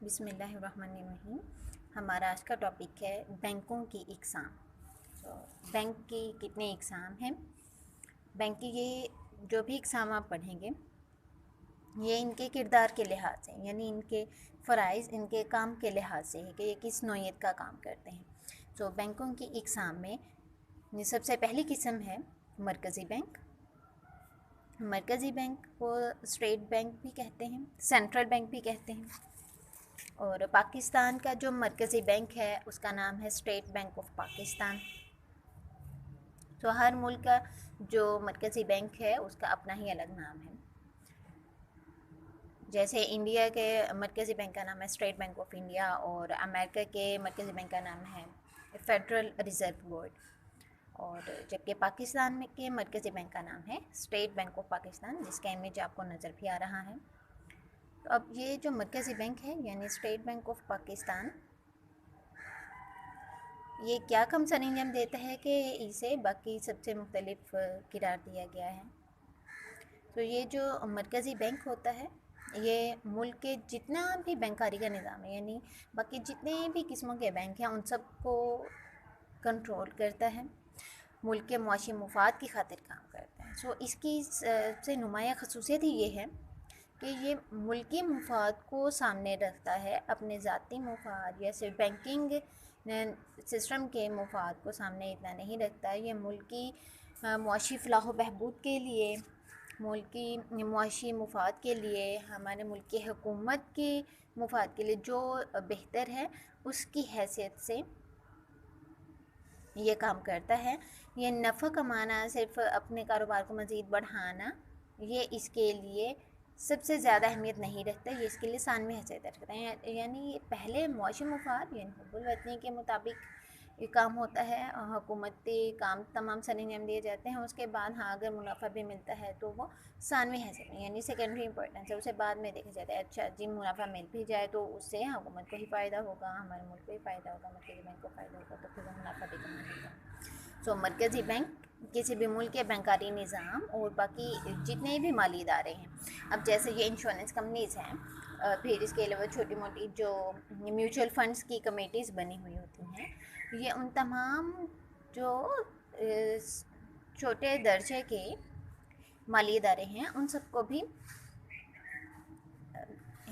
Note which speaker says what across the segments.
Speaker 1: بسم اللہ الرحمن الرحیم۔ ہمارا آج کا ٹاپک ہے بینکوں کی اقسام۔ بینک کی کتنے اقسام ہیں؟ بینک کی یہ جو بھی اقسام آپ پڑھیں گے یہ ان کے کردار کے لحاظ سے، یعنی ان کے فرائض ان کے کام کے لحاظ سے ہے کہ یہ کس نوعیت کا کام کرتے ہیں۔ بینکوں کی اقسام میں سب سے پہلی قسم ہے مرکزی بینک۔ مرکزی بینک کو اسٹیٹ بینک بھی کہتے ہیں، سینٹرل بینک بھی کہتے ہیں۔ اور پاکستان کا جو مرکزی بینک ہے اس کا نام ہے اسٹیٹ بینک آف پاکستان۔ ہر ملک کا جو مرکزی بینک ہے اس کا اپنا ہی الگ نام ہے۔ جیسے انڈیا کے مرکزی بینک کا نام ہے اسٹیٹ بینک آف انڈیا، اور امریکہ کے مرکزی بینک کا نام ہے فیڈرل ریزرو بورڈ، اور جبکہ پاکستان کے مرکزی بینک کا نام ہے اسٹیٹ بینک آف پاکستان، جس کا امیج آپ کو نظر بھی آ رہا ہے۔ تو اب یہ جو مرکزی بینک ہے یعنی اسٹیٹ بینک آف پاکستان، یہ کیا کام سر انجام دیتا ہے کہ اسے باقی سب سے مختلف قرار دیا گیا ہے؟ تو یہ جو مرکزی بینک ہوتا ہے یہ ملک کے جتنا بھی بینکاری کا نظام ہے، یعنی باقی جتنے بھی قسموں کے بینک ہیں ان سب کو کنٹرول کرتا ہے، ملک کے معاشی مفاد کی خاطر کام کرتا ہے۔ اس کی سب سے نمایاں خصوصیت ہی یہ ہے کہ یہ ملکی مفاد کو سامنے رکھتا ہے، اپنے ذاتی مفاد یا صرف بینکنگ سسٹم کے مفاد کو سامنے اتنا نہیں رکھتا۔ یہ ملکی معاشی فلاح و بہبود کے لیے، ملکی معاشی مفاد کے لیے، ہمارے ملک کی حکومت کی مفاد کے لیے جو بہتر ہے اس کی حیثیت سے یہ کام کرتا ہے۔ یہ نفع کمانا، صرف اپنے کاروبار کو مزید بڑھانا، یہ اس کے لیے سب سے زیادہ اہمیت نہیں رکھتا، یہ اس کے لیے ثانوی حیثیت رکھتا ہے۔ یعنی پہلے معاشی مفاد یعنی حب الوطنی کے مطابق یہ کام ہوتا ہے، حکومتی کام تمام سر انجام دیے جاتے ہیں، اس کے بعد اگر منافع بھی ملتا ہے تو وہ ثانوی حیثیت میں یعنی سیکنڈری امپورٹنس ہے، اسے بعد میں دیکھا جاتا ہے۔ اچھا جی، منافع مل بھی جائے تو اس سے حکومت کو ہی فائدہ ہوگا، ہمارے ملک کو ہی فائدہ ہوگا، مرکزی بینک کو فائدہ ہوگا، تو پھر وہ منافع بھی کما لے گا۔ مرکزی بینک کسی بھی ملک کے بینکاری نظام اور باقی جتنے بھی مالی ادارے ہیں، اب جیسے یہ انشورنس کمپنیز ہیں، پھر اس کے علاوہ چھوٹی موٹی جو میوچل فنڈز کی کمیٹیز بنی ہوئی ہوتی ہیں، یہ ان تمام جو چھوٹے درجے کے مالی ادارے ہیں ان سب کو بھی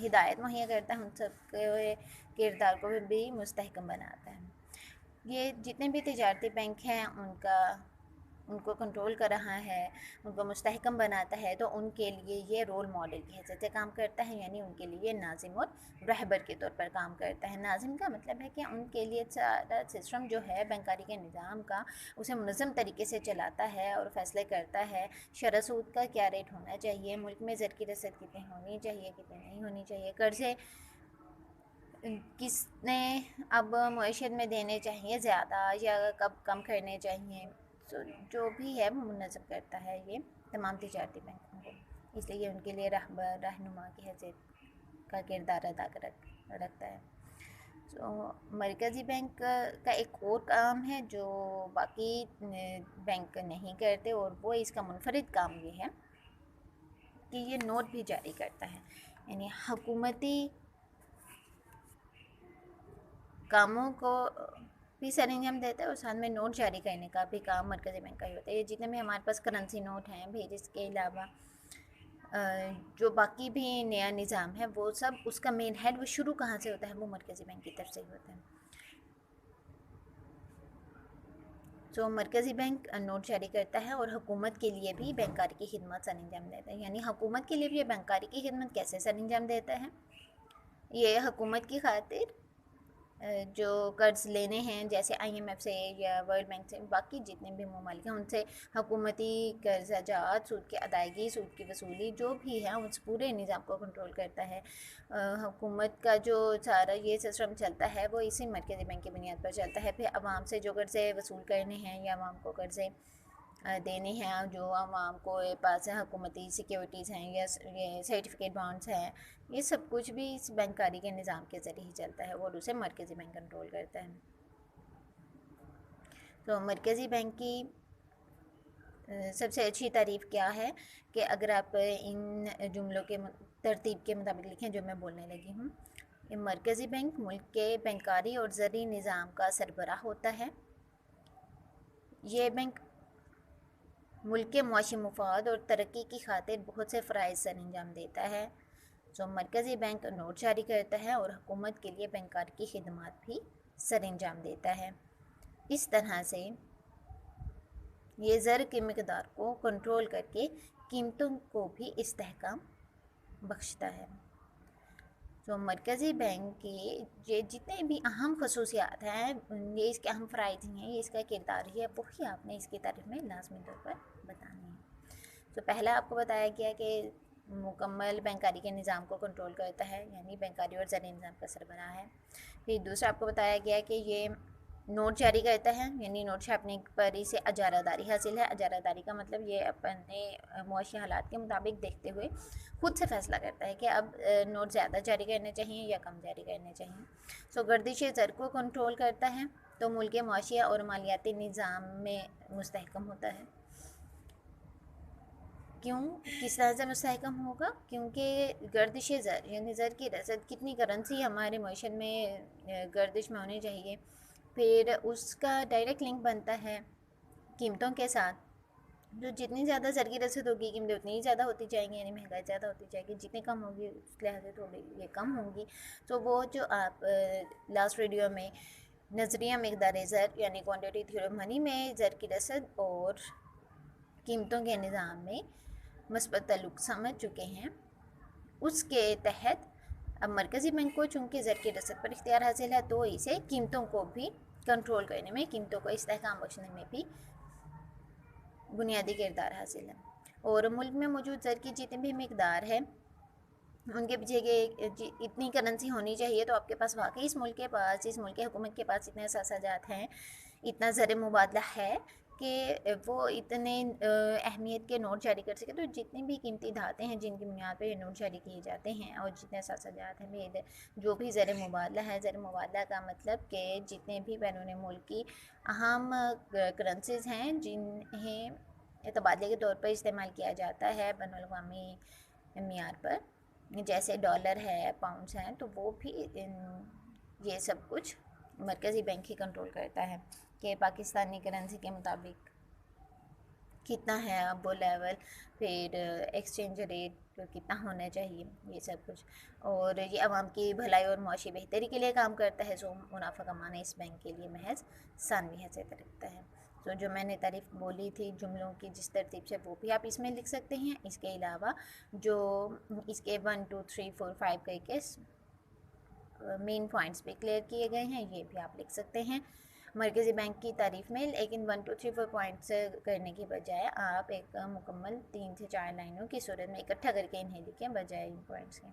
Speaker 1: ہدایت مہیا کرتا ہے، ان سب کے کردار کو بھی مستحکم بناتا ہے۔ یہ جتنے بھی تجارتی بینک ہیں ان کو کنٹرول کر رہا ہے، ان کو مستحکم بناتا ہے، تو ان کے لیے یہ رول ماڈل کی حیثیت سے کام کرتا ہے، یعنی ان کے لیے ناظم اور رہبر کے طور پر کام کرتا ہے۔ ناظم کا مطلب ہے کہ ان کے لیے سارا سسٹم جو ہے بینکاری کے نظام کا، اسے منظم طریقے سے چلاتا ہے اور فیصلے کرتا ہے۔ شرح سود کا کیا ریٹ ہونا چاہیے، ملک میں زر کی رسد کتنی ہونی چاہیے، کتنی نہیں ہونی چاہیے، قرضے کس نے اب معیشت میں دینے چاہیے زیادہ یا کب کم کرنے چاہیے، جو بھی ہے وہ منظم کرتا ہے یہ تمام تجارتی بینکوں کو، اس لیے ان کے لیے رہبر رہنما کی حیثیت کا کردار ادا رکھتا ہے۔ مرکزی بینک کا ایک اور کام ہے جو باقی بینک نہیں کرتے، اور وہ اس کا منفرد کام یہ ہے کہ یہ نوٹ بھی جاری کرتا ہے، یعنی حکومتی کاموں کو بھی سر انجام دیتا ہے اور ساتھ میں نوٹ جاری کرنے کا بھی کام مرکزی بینک کا ہی ہوتا ہے۔ یہ جتنے بھی ہمارے پاس کرنسی نوٹ ہیں، پھر اس کے علاوہ جو باقی بھی نیا نظام ہے وہ سب اس کا مین ہیڈ وہ شروع کہاں سے ہوتا ہے، وہ مرکزی بینک کی طرف سے ہی ہوتا ہے۔ مرکزی بینک نوٹ جاری کرتا ہے اور حکومت کے لیے بھی بینکاری کی خدمات سر انجام دیتا ہے۔ یعنی حکومت کے لیے بھی یہ بینکاری کی خدمت کیسے سر انجام دیتا ہے؟ یہ حکومت کی خاطر جو قرض لینے ہیں، جیسے آئی ایم ایف سے یا ورلڈ بینک سے، باقی جتنے بھی ممالک ہیں ان سے حکومتی قرضہ جات، سود کی ادائیگی، سود کی وصولی جو بھی ہے اس پورے نظام کو کنٹرول کرتا ہے۔ حکومت کا جو سارا یہ سسٹم چلتا ہے وہ اسی مرکزی بینک کی بنیاد پر چلتا ہے۔ پھر عوام سے جو قرضے وصول کرنے ہیں یا عوام کو قرضے دینے ہیں، جو عوام کو پاس حکومتی سیکیورٹیز ہیں یا یہ سرٹیفکیٹ بانڈز ہیں، یہ سب کچھ بھی اس بینکاری کے نظام کے ذریعے ہی چلتا ہے اور اسے مرکزی بینک کنٹرول کرتا ہے۔ مرکزی بینک کی سب سے اچھی تعریف کیا ہے کہ اگر آپ ان جملوں کے ترتیب کے مطابق لکھیں جو میں بولنے لگی ہوں، یہ مرکزی بینک ملک کے بینکاری اور زرعی نظام کا سربراہ ہوتا ہے۔ یہ بینک ملک کے معاشی مفاد اور ترقی کی خاطر بہت سے فرائض سر انجام دیتا ہے۔ مرکزی بینک نوٹ جاری کرتا ہے اور حکومت کے لیے بینکاری کی خدمات بھی سر انجام دیتا ہے۔ اس طرح سے یہ زر کی مقدار کو کنٹرول کر کے قیمتوں کو بھی استحکام بخشتا ہے۔ مرکزی بینک کے جتنے بھی اہم خصوصیات ہیں، یہ اس کے اہم فرائض ہیں، یہ اس کا کردار ہے، وہی آپ نے اس کی تعریف میں لازمی طور پر بتانے ہیں۔ پہلا آپ کو بتایا گیا کہ مکمل بینکاری کے نظام کو کنٹرول کرتا ہے، یعنی بینکاری اور زرعی نظام کا سربراہ ہے۔ پھر دوسرا آپ کو بتایا گیا کہ یہ نوٹ جاری کرتا ہے، یعنی نوٹ چھاپنے پر اسے اجارہ داری حاصل ہے۔ اجارہ داری کا مطلب یہ اپنے معاشی حالات کے مطابق دیکھتے ہوئے خود سے فیصلہ کرتا ہے کہ اب نوٹ زیادہ جاری کرنے چاہیے یا کم جاری کرنے چاہیے۔ گردش زر کو کنٹرول کرتا ہے، تو ملک کے معاشی اور مالیاتی نظام میں مستحکم ہوتا ہے۔ کیوں؟ کس طرح سے مستحکم ہوگا؟ کیونکہ گردش زر یعنی زر کی رسد، کتنی کرنسی ہمارے معیشت میں گردش میں ہونی چاہیے، پھر اس کا ڈائریکٹ لنک بنتا ہے قیمتوں کے ساتھ۔ جو جتنی زیادہ زر کی رسد ہوگی، قیمتیں اتنی ہی زیادہ ہوتی جائیں گی، یعنی مہنگائی زیادہ ہوتی جائے گی۔ جتنی کم ہوگی اس لحاظ سے تھوڑی یہ کم ہوں گی۔ تو وہ جو آپ لاسٹ ویڈیو میں نظریہ مقدار زر یعنی کوانٹٹی تھیوری آف منی میں زر کی رسد اور قیمتوں کے نظام میں مثبت تعلق سمجھ چکے ہیں، اس کے تحت اب مرکزی بینک کو چونکہ زر کی رسد پر اختیار حاصل ہے، تو اسے قیمتوں کو بھی کنٹرول کرنے میں، قیمتوں کو استحکام بخشنے میں بھی بنیادی کردار حاصل ہے۔ اور ملک میں موجود زر کی جتنی بھی مقدار ہے، ان کے پیچھے کہ اتنی کرنسی ہونی چاہیے، تو آپ کے پاس واقعی اس ملک کی حکومت کے پاس اتنے اثاثات ہیں، اتنا زر مبادلہ ہے کہ وہ اتنے اہمیت کے نوٹ جاری کر سکے۔ تو جتنی بھی قیمتی دھاتیں ہیں جن کی بنیاد پہ یہ نوٹ جاری کیے جاتے ہیں، اور جتنے اثاثات ہیں، جو بھی زر مبادلہ ہے، زر مبادلہ کا مطلب کہ جتنے بھی بیرون ملکی اہم کرنسیز ہیں جنہیں تبادلے کے طور پر استعمال کیا جاتا ہے بین الاقوامی معیار پر، جیسے ڈالر ہے، پاؤنڈز ہیں، تو وہ بھی یہ سب کچھ مرکزی بینک ہی کنٹرول کرتا ہے کہ پاکستانی کرنسی کے مطابق کتنا ہے اب وہ لیول، پھر ایکسچینج ریٹ کتنا ہونا چاہیے، یہ سب کچھ۔ اور یہ عوام کی بھلائی اور معاشی بہتری کے لیے کام کرتا ہے، منافع کمانا اس بینک کے لیے محض ثانوی حیثیت رکھتا ہے۔ جو میں نے تعریف بولی تھی جملوں کی جس ترتیب سے، وہ بھی آپ اس میں لکھ سکتے ہیں۔ اس کے علاوہ جو اس کے 1 2 3 4 5 کر کے مین پوائنٹس بھی کلیئر کیے گئے ہیں، یہ بھی آپ لکھ سکتے ہیں مرکزی بینک کی تعریف میں۔ لیکن 1 2 3 4 پوائنٹس کرنے کی بجائے آپ ایک مکمل 3 سے 4 لائنوں کی صورت میں اکٹھا کر کے انہیں لکھیں بجائے ان پوائنٹس کے۔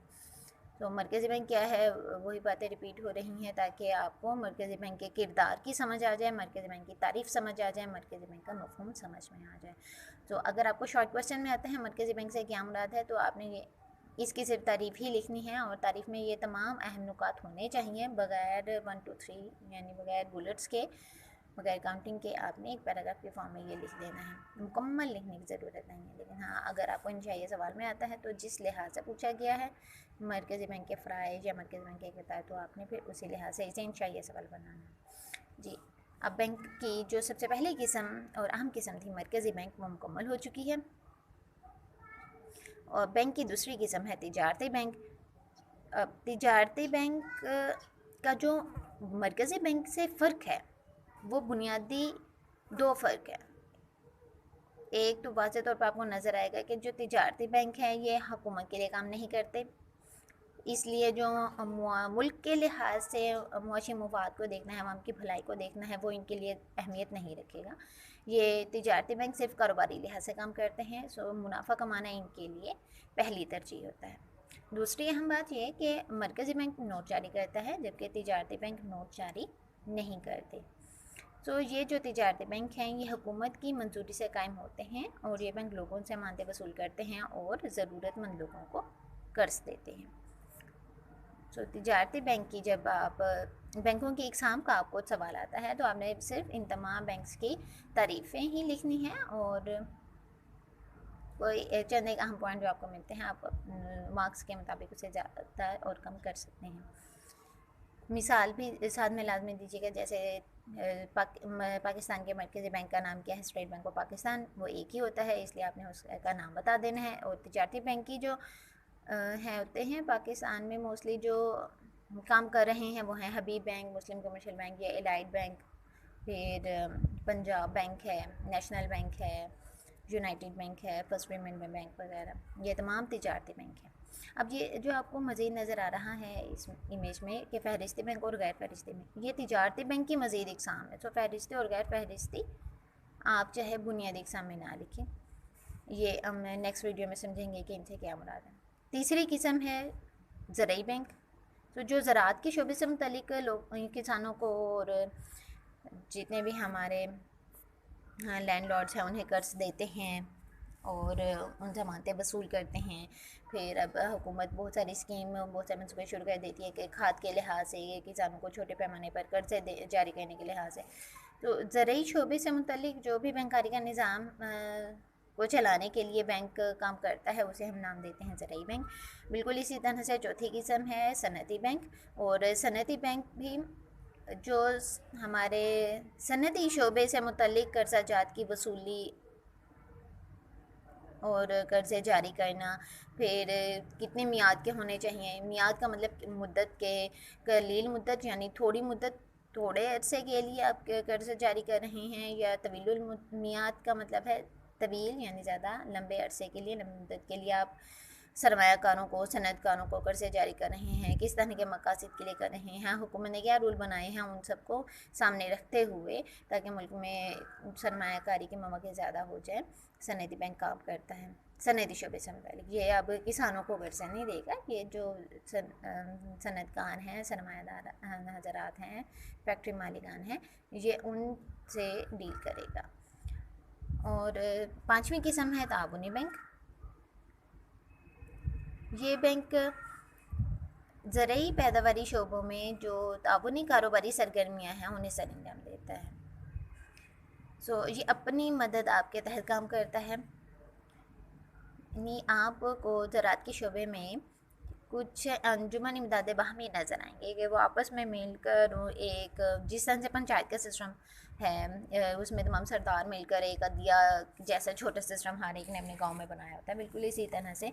Speaker 1: مرکزی بینک کیا ہے، وہی باتیں ریپیٹ ہو رہی ہیں تاکہ آپ کو مرکزی بینک کے کردار کی سمجھ آ جائے، مرکزی بینک کی تعریف سمجھ آ جائے، مرکزی بینک کا مفہوم سمجھ میں آ جائے۔ اگر آپ کو شارٹ کوسچن میں آتے ہیں مرکزی بینک سے کیا مراد ہے، تو آپ نے اس کی صرف تعریف ہی لکھنی ہے، اور تعریف میں یہ تمام اہم نکات ہونے چاہیے، بغیر 1 2 3 یعنی بغیر بلٹس کے، بغیر کاؤنٹنگ کے آپ نے ایک پیراگراف کے فارم میں یہ لکھ دینا ہے۔ مکمل لکھنے کی ضرورت نہیں ہے، لیکن ہاں اگر آپ کو انشائیہ سوال میں آتا ہے تو جس لحاظ سے پوچھا گیا ہے مرکزی بینک کے فرائض یا مرکزی بینک کے کردار، تو آپ نے پھر اسی لحاظ سے اسے انشائیہ سوال بنانا ہے۔ جی، اب بینک کی جو سب سے پہلی قسم اور اہم قسم تھی مرکزی بینک، وہ مکمل ہو چکی ہے۔ اور بینک کی دوسری قسم ہے تجارتی بینک۔ اب تجارتی بینک کا جو مرکزی بینک سے فرق ہے، وہ بنیادی 2 فرق ہے۔ ایک تو واضح طور پر آپ کو نظر آئے گا کہ جو تجارتی بینک ہیں یہ حکومت کے لیے کام نہیں کرتے، اس لیے جو ملک کے لحاظ سے معاشی مفاد کو دیکھنا ہے، عوام کی بھلائی کو دیکھنا ہے، وہ ان کے لیے اہمیت نہیں رکھے گا۔ یہ تجارتی بینک صرف کاروباری لحاظ سے کام کرتے ہیں، منافع کمانا ان کے لیے پہلی ترجیح ہوتا ہے۔ دوسری اہم بات یہ کہ مرکزی بینک نوٹ جاری کرتا ہے، جبکہ تجارتی بینک نوٹ جاری نہیں کرتے۔ یہ جو تجارتی بینک ہیں یہ حکومت کی منظوری سے قائم ہوتے ہیں، اور یہ بینک لوگوں سے ماندے وصول کرتے ہیں اور ضرورت مند لوگوں کو قرض دیتے ہیں۔ تجارتی بینک کی جب آپ بینکوں کی اقسام کا آپ کو سوال آتا ہے، تو آپ نے صرف ان تمام بینکس کی تعریفیں ہی لکھنی ہیں، اور کوئی چند ایک اہم پوائنٹ جو آپ کو ملتے ہیں آپ مارکس کے مطابق اسے زیادہ اور کم کر سکتے ہیں۔ مثال بھی ساتھ میں لازمی دیجیے گا، جیسے پاکستان کے مرکزی بینک کا نام کیا ہے؟ اسٹیٹ بینک آف پاکستان، وہ ایک ہی ہوتا ہے، اس لیے آپ نے اس کا نام بتا دینا ہے۔ اور تجارتی بینک کی جو ہیں ہوتے ہیں پاکستان میں موسٹلی جو کام کر رہے ہیں وہ ہیں حبیب بینک، مسلم کمرشل بینک یا الائٹ بینک، پھر پنجاب بینک ہے، نیشنل بینک ہے، یونائٹڈ بینک ہے، فرسٹ پیمنٹ بینک وغیرہ، یہ تمام تجارتی بینک ہیں۔ اب یہ جو آپ کو مزید نظر آ رہا ہے اس امیج میں کہ فہرستی بینک اور غیر فہرستی بینک، یہ تجارتی بینک کی مزید اقسام ہے۔ تو فہرستی اور غیر فہرستی آپ چاہے بنیادی اقسام میں نہ لکھیں، یہ ہم نیکسٹ ویڈیو میں سمجھیں گے کہ ان سے کیا مراد ہے۔ تیسری قسم ہے زرعی بینک، تو جو زراعت کے شعبے سے متعلق کسانوں کو اور جتنے بھی ہمارے لینڈ لارڈس ہیں انہیں قرض دیتے ہیں اور ان ضمانتیں وصول کرتے ہیں۔ پھر اب حکومت بہت ساری اسکیم، بہت سارے منصوبے شروع کر دیتی ہے کہ کھاد کے لحاظ سے کسانوں کو چھوٹے پیمانے پر قرض جاری کرنے کے لحاظ سے۔ تو زرعی شعبے سے متعلق جو بھی بینکاری کا نظام کو چلانے کے لیے بینک کام کرتا ہے اسے ہم نام دیتے ہیں زرعی بینک۔ بالکل اسی طرح سے چوتھی قسم ہے صنعتی بینک، اور صنعتی بینک بھی جو ہمارے صنعتی شعبے سے متعلق قرضہ جات کی وصولی اور قرضے جاری کرنا، پھر کتنے میعاد کے ہونے چاہیے، میعاد کا مطلب مدت کے، قلیل مدت یعنی تھوڑی مدت، تھوڑے عرصے کے لیے آپ قرض جاری کر رہے ہیں، یا طویل المیعاد کا مطلب ہے طویل یعنی زیادہ لمبے عرصے کے لیے، لمبی مدت کے لیے آپ سرمایہ کاروں کو، صنعت کاروں کو قرضے جاری کر رہے ہیں، کس طرح کے مقاصد کے لیے کر رہے ہیں، حکومت نے کیا رول بنائے ہیں، ان سب کو سامنے رکھتے ہوئے تاکہ ملک میں سرمایہ کاری کے مواقع زیادہ ہو جائے، صنعتی بینک کام کرتا ہے۔ صنعتی شعبے سے متعلق یہ اب کسانوں کو قرضہ نہیں دے گا، یہ جو صنعت کار ہیں، سرمایہ دار حضرات ہیں، فیکٹری مالکان ہیں، یہ ان سے ڈیل کرے گا۔ اور پانچویں قسم ہے تعاونی بینک۔ یہ بینک زرعی پیداواری شعبوں میں جو تعاونی کاروباری سرگرمیاں ہیں انہیں سر انجام دیتا ہے۔ یہ اپنی مدد آپ کے تحت کام کرتا ہے، یعنی آپ کو زراعت کے شعبے میں کچھ انجمن امداد باہمی نظر آئیں گے کہ وہ آپس میں مل کر ایک، جس طرح سے پنچایت کا سسٹم ہے اس میں تمام سردار مل کر ایک عدلیہ جیسا چھوٹا سسٹم ہر ایک نے اپنے گاؤں میں بنایا ہوتا ہے، بالکل اسی طرح سے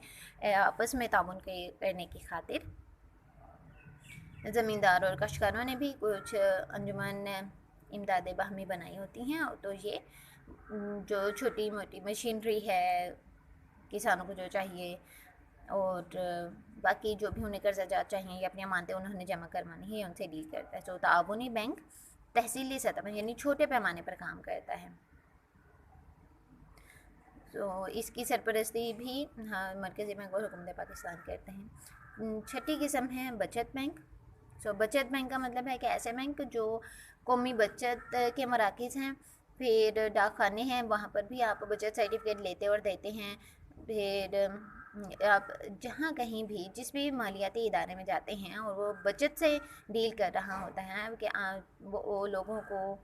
Speaker 1: آپس میں تعاون کرنے کی خاطر زمیندار اور کاشتکاروں نے بھی کچھ انجمن امداد باہمی بنائی ہوتی ہیں۔ تو یہ جو چھوٹی موٹی مشینری ہے کسانوں کو جو چاہیے، اور باقی جو بھی انہیں قرضہ جات چاہیے یا اپنی امانتیں انہوں نے جمع کروانی ہے ان سے ڈیل کرتا ہے۔ تعاونی بینک تحصیلی سطح پر یعنی چھوٹے پیمانے پر کام کرتا ہے۔ اس کی سرپرستی بھی مرکزی بینک اور حکومت پاکستان کرتے ہیں۔ چھٹی قسم ہے بچت بینک۔ بچت بینک کا مطلب ہے کہ ایسے بینک جو قومی بچت کے مراکز ہیں، پھر ڈاک خانے ہیں، وہاں پر بھی آپ بچت سرٹیفکیٹ لیتے اور دیتے ہیں، پھر آپ جہاں کہیں بھی جس بھی مالیاتی ادارے میں جاتے ہیں اور وہ بچت سے ڈیل کر رہا ہوتا ہے کہ وہ لوگوں کو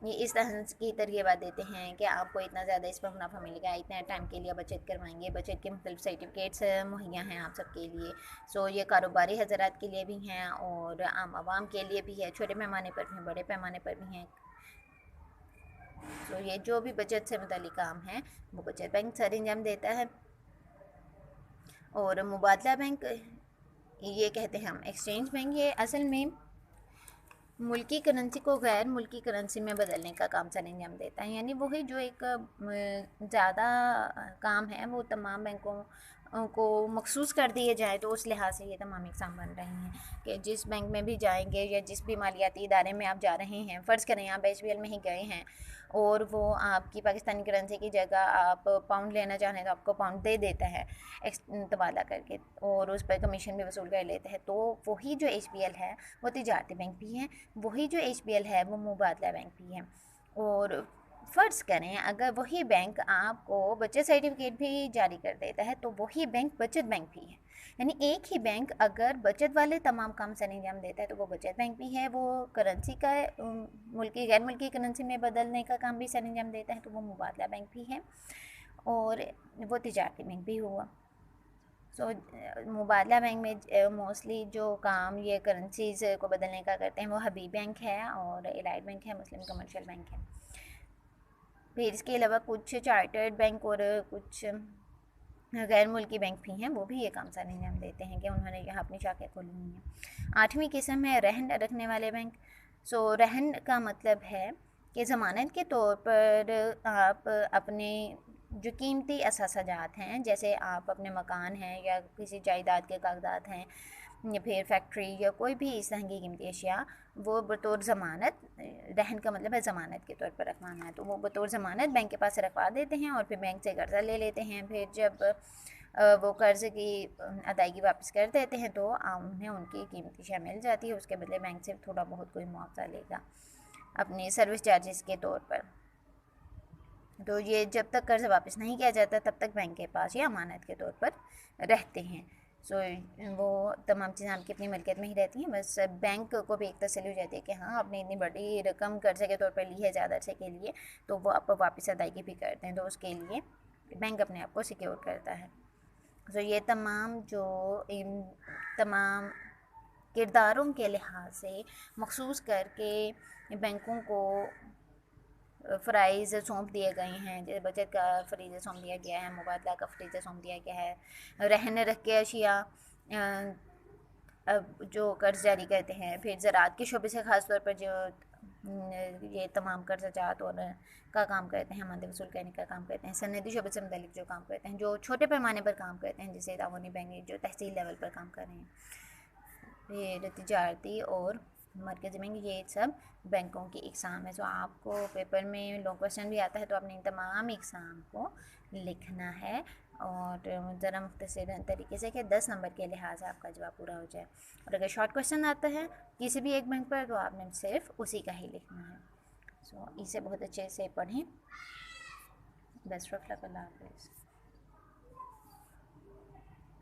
Speaker 1: یہ اس طرح کی ترغیبات دیتے ہیں کہ آپ کو اتنا زیادہ اس پر منافع ملے گا، اتنے ٹائم کے لیے بچت کروائیں گے، بچت کے مختلف سرٹیفکیٹس مہیا ہیں آپ سب کے لیے۔ یہ کاروباری حضرات کے لیے بھی ہیں اور عام عوام کے لیے بھی ہے، چھوٹے پیمانے پر بھی ہیں، بڑے پیمانے پر بھی ہیں۔ یہ جو بھی بچت سے متعلق کام ہے وہ بچت بینک سر انجام دیتا ہے۔ اور مبادلہ بینک، یہ کہتے ہیں ہم ایکسچینج بینک، یہ اصل میں ملکی کرنسی کو غیر ملکی کرنسی میں بدلنے کا کام سر انجام دیتا ہے، یعنی وہی جو ایک زیادہ کام ہے وہ تمام بینکوں کو مخصوص کر دیے جائے، تو اس لحاظ سے یہ تمام اقسام بن رہے ہیں کہ جس بینک میں بھی جائیں گے یا جس بھی مالیاتی ادارے میں آپ جا رہے ہیں، فرض کریں آپ ایس بی ایل میں ہی گئے ہیں اور وہ آپ کی پاکستانی کرنسی کی جگہ آپ پاؤنڈ لینا چاہیں تو آپ کو پاؤنڈ دے دیتا ہے تبادلہ کر کے، اور اس پر کمیشن بھی وصول کر لیتا ہے۔ تو وہی جو ایچ بی ایل ہے وہ تجارتی بینک بھی ہے، وہی جو ایچ بی ایل ہے وہ مبادلہ بینک بھی ہے۔ اور فرض کریں اگر وہی بینک آپ کو بچت سرٹیفکیٹ بھی جاری کر دیتا ہے تو وہی بینک بچت بینک بھی ہے، یعنی ایک ہی بینک اگر بچت والے تمام کام سر انجام دیتا ہے تو وہ بچت بینک بھی ہے، وہ کرنسی کا ملکی غیر ملکی کرنسی میں بدلنے کا کام بھی سر انجام دیتا ہے تو وہ مبادلہ بینک بھی ہے، اور وہ تجارتی بینک بھی ہوا۔ سو مبادلہ بینک میں موسٹلی جو کام یہ کرنسیز کو بدلنے کا کرتے ہیں وہ حبیب بینک ہے اور الائٹ بینک ہے، مسلم کمرشل بینک ہے. پھر اس کے علاوہ کچھ چارٹرڈ بینک اور کچھ غیر ملکی بینک بھی ہیں، وہ بھی یہ کام سر انجام دیتے ہیں کہ انہوں نے یہاں اپنی شاخیں کھولی ہوئی ہیں. 8ویں قسم ہے رہن رکھنے والے بینک. سو رہن کا مطلب ہے کہ ضمانت کے طور پر آپ اپنے جو قیمتی اثاثہ جات ہیں، جیسے آپ اپنے مکان ہیں یا کسی جائیداد کے کاغذات ہیں یا پھر فیکٹری یا کوئی بھی اس طرح کی قیمتی اشیاء، وہ بطور ضمانت، رہن کا مطلب ہے ضمانت کے طور پر رکھوانا ہے، تو وہ بطور ضمانت بینک کے پاس رکھوا دیتے ہیں اور پھر بینک سے قرضہ لے لیتے ہیں. پھر جب وہ قرض کی ادائیگی واپس کر دیتے ہیں تو انہیں ان کی قیمتی اشیاء مل جاتی ہے، اس کے بدلے بینک سے تھوڑا بہت کوئی معاوضہ لے گا اپنی سروس چارجز کے طور پر. تو یہ جب تک قرض واپس نہیں کیا جاتا تب تک بینک کے پاس یہ امانت کے طور پر رہتے ہیں. سو وہ تمام چیزیں آپ کی اپنی ملکیت میں ہی رہتی ہیں، بس بینک کو بھی ایک تسلی ہو جاتی ہے کہ ہاں آپ نے اتنی بڑی رقم قرضے کے طور پر لی ہے زیادہ عرصے کے لیے، تو وہ آپ واپس ادائیگی بھی کرتے ہیں، تو اس کے لیے بینک اپنے آپ کو سیکیور کرتا ہے. سو یہ تمام کرداروں کے لحاظ سے مخصوص کر کے بینکوں کو فرائض سونپ دیے گئے ہیں، جیسے بچت کا فریضہ سونپ دیا گیا ہے، مبادلہ کا فریضہ سونپ دیا گیا ہے، رہن رکھ کے اشیاء جو قرض جاری کرتے ہیں. پھر زراعت کے شعبے سے خاص طور پر جو یہ تمام قرض جات اور کا کام کرتے ہیں، ماندے وصول کرنے کا کام کرتے ہیں، صنعتی شعبے سے متعلق جو کام کرتے ہیں، جو چھوٹے پیمانے پر کام کرتے ہیں جیسے تعاونی بینک جو تحصیل لیول پر کام کر رہے ہیں، پھر تجارتی اور مرکزی بینک، یہ سب بینکوں کی اقسام ہے. سو آپ کو پیپر میں لانگ کویسچن بھی آتا ہے تو آپ نے ان تمام اقسام کو لکھنا ہے اور ذرا مختصر طریقے سے کہ 10 نمبر کے لحاظ سے آپ کا جواب پورا ہو جائے. اور اگر شارٹ کویسچن آتا ہے کسی بھی ایک بینک پر تو آپ نے صرف اسی کا ہی لکھنا ہے. سو اسے بہت اچھے سے پڑھیں. بیسٹ آف لک. اللہ حافظ.